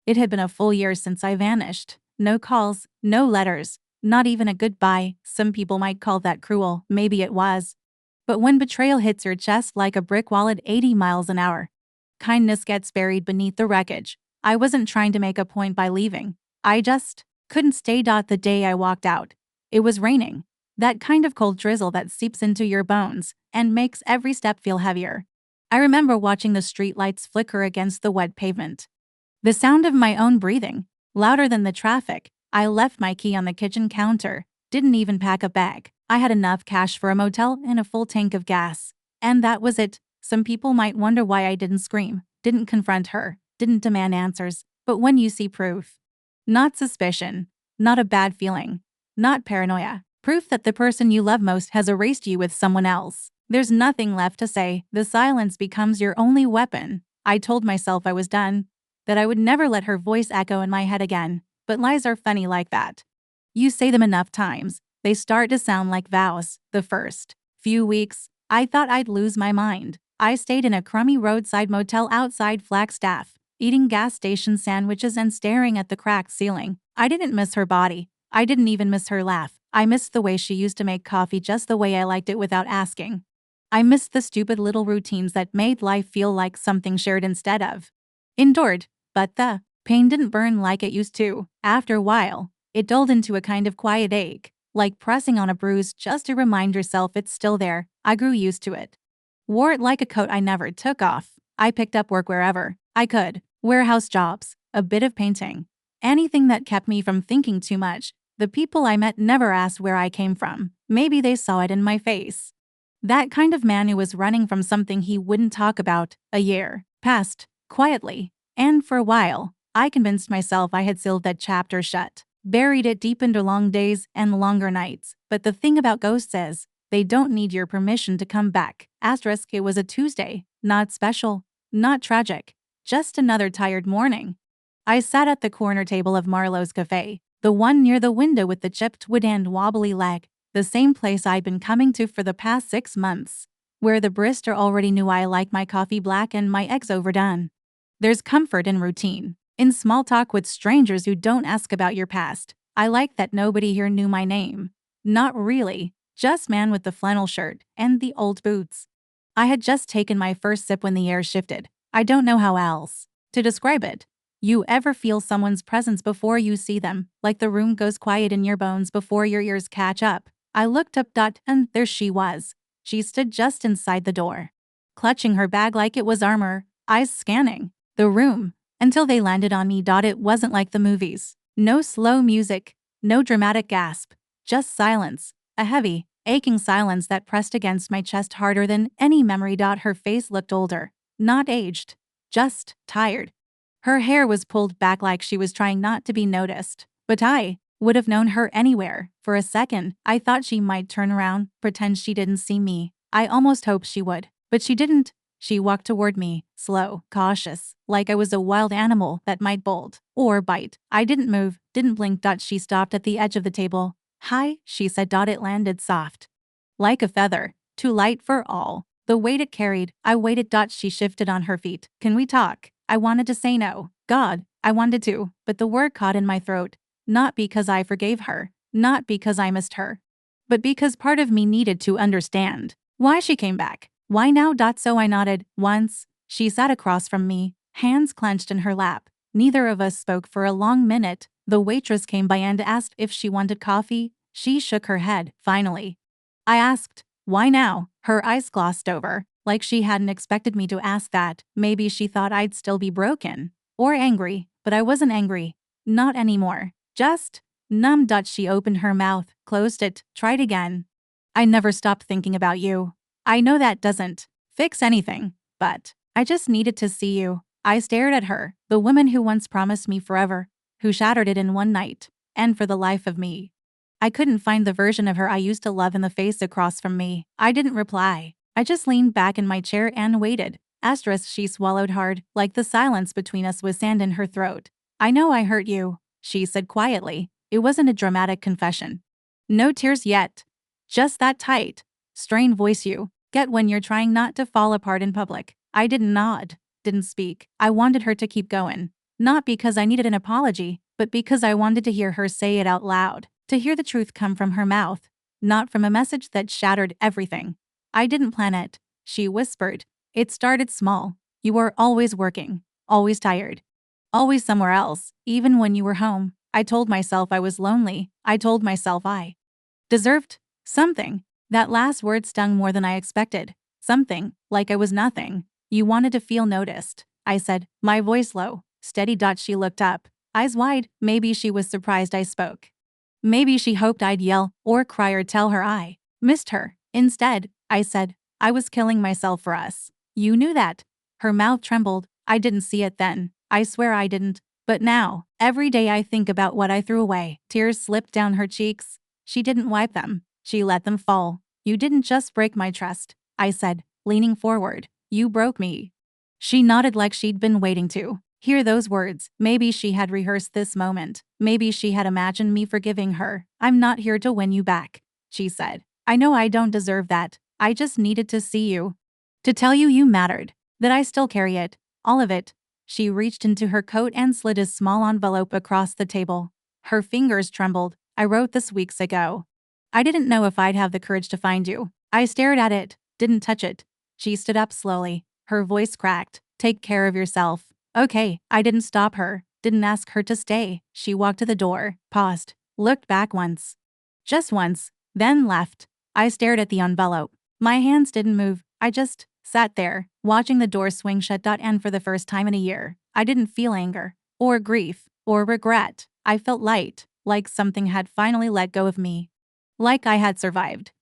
It had been a full year since I vanished. No calls, no letters, not even a goodbye. Some people might call that cruel, maybe it was. But when betrayal hits your chest like a brick wall at 80 miles an hour, kindness gets buried beneath the wreckage. I wasn't trying to make a point by leaving. I just couldn't stay. The day I walked out, it was raining. That kind of cold drizzle that seeps into your bones and makes every step feel heavier. I remember watching the streetlights flicker against the wet pavement. The sound of my own breathing, louder than the traffic. I left my key on the kitchen counter, didn't even pack a bag. I had enough cash for a motel and a full tank of gas. And that was it. Some people might wonder why I didn't scream, didn't confront her, didn't demand answers. But when you see proof, not suspicion, not a bad feeling, not paranoia, proof that the person you love most has erased you with someone else, there's nothing left to say. The silence becomes your only weapon. I told myself I was done, that I would never let her voice echo in my head again. But lies are funny like that. You say them enough times, they start to sound like vows. The first few weeks, I thought I'd lose my mind. I stayed in a crummy roadside motel outside Flagstaff, eating gas station sandwiches and staring at the cracked ceiling. I didn't miss her body. I didn't even miss her laugh. I missed the way she used to make coffee just the way I liked it without asking. I missed the stupid little routines that made life feel like something shared instead of endured. But the pain didn't burn like it used to. After a while, it dulled into a kind of quiet ache, like pressing on a bruise just to remind yourself it's still there. I grew used to it. Wore it like a coat I never took off. I picked up work wherever I could. Warehouse jobs, a bit of painting. Anything that kept me from thinking too much. The people I met never asked where I came from. Maybe they saw it in my face. That kind of man who was running from something he wouldn't talk about. A year passed, quietly. And for a while, I convinced myself I had sealed that chapter shut, buried it deep into long days and longer nights. But the thing about ghosts is, they don't need your permission to come back. Asterisk, it was a Tuesday, not special, not tragic, just another tired morning. I sat at the corner table of Marlowe's café, the one near the window with the chipped wood and wobbly leg, the same place I'd been coming to for the past 6 months, where the barista already knew I like my coffee black and my eggs overdone. There's comfort in routine, in small talk with strangers who don't ask about your past. I like that nobody here knew my name. Not really, just man with the flannel shirt and the old boots. I had just taken my first sip when the air shifted. I don't know how else to describe it. You ever feel someone's presence before you see them, like the room goes quiet in your bones before your ears catch up? I looked up, and there she was. She stood just inside the door, clutching her bag like it was armor, eyes scanning the room until they landed on me. It wasn't like the movies. No slow music, no dramatic gasp, just silence, a heavy, aching silence that pressed against my chest harder than any memory. Her face looked older, not aged, just tired. Her hair was pulled back like she was trying not to be noticed, but I would have known her anywhere. For a second, I thought she might turn around, pretend she didn't see me. I almost hoped she would, but she didn't. She walked toward me, slow, cautious, like I was a wild animal that might bolt or bite. I didn't move, didn't blink. She stopped at the edge of the table. "Hi," she said. It landed soft, like a feather, too light for all the weight it carried. I waited. She shifted on her feet. "Can we talk?" I wanted to say no. God, I wanted to, but the word caught in my throat. Not because I forgave her, not because I missed her, but because part of me needed to understand why she came back. Why now? So I nodded. Once, she sat across from me, hands clenched in her lap. Neither of us spoke for a long minute. The waitress came by and asked if she wanted coffee. She shook her head. Finally, I asked, "Why now?" Her eyes glossed over, like she hadn't expected me to ask that. Maybe she thought I'd still be broken or angry, but I wasn't angry. Not anymore. Just numb. She opened her mouth, closed it, tried again. "I never stopped thinking about you. I know that doesn't fix anything, but I just needed to see you." I stared at her, the woman who once promised me forever, who shattered it in one night, and for the life of me, I couldn't find the version of her I used to love in the face across from me. I didn't reply. I just leaned back in my chair and waited. Asterisk, she swallowed hard, like the silence between us was sand in her throat. "I know I hurt you," she said quietly. It wasn't a dramatic confession. No tears yet. Just that tight, strained voice you get when you're trying not to fall apart in public. I didn't nod, didn't speak. I wanted her to keep going. Not because I needed an apology, but because I wanted to hear her say it out loud, to hear the truth come from her mouth, not from a message that shattered everything. I didn't plan it, she whispered. It started small. You were always working, always tired, always somewhere else, even when you were home. I told myself I was lonely. I told myself I deserved something. That last word stung more than I expected. Something, like I was nothing. You wanted to feel noticed, I said, my voice low, steady. She looked up, eyes wide. Maybe she was surprised I spoke. Maybe she hoped I'd yell or cry or tell her I missed her. Instead, I said, I was killing myself for us. You knew that. Her mouth trembled. I didn't see it then. I swear I didn't. But now, every day I think about what I threw away. Tears slipped down her cheeks. She didn't wipe them. She let them fall. You didn't just break my trust, I said, leaning forward. You broke me. She nodded like she'd been waiting to hear those words. Maybe she had rehearsed this moment. Maybe she had imagined me forgiving her. I'm not here to win you back, she said. I know I don't deserve that. I just needed to see you. To tell you you mattered. That I still carry it. All of it. She reached into her coat and slid a small envelope across the table. Her fingers trembled. I wrote this weeks ago. I didn't know if I'd have the courage to find you. I stared at it, didn't touch it. She stood up slowly. Her voice cracked. Take care of yourself. Okay, I didn't stop her. Didn't ask her to stay. She walked to the door, paused, looked back once. Just once, then left. I stared at the envelope. My hands didn't move. I just sat there, watching the door swing shut. And for the first time in a year, I didn't feel anger, or grief, or regret. I felt light, like something had finally let go of me. Like I had survived.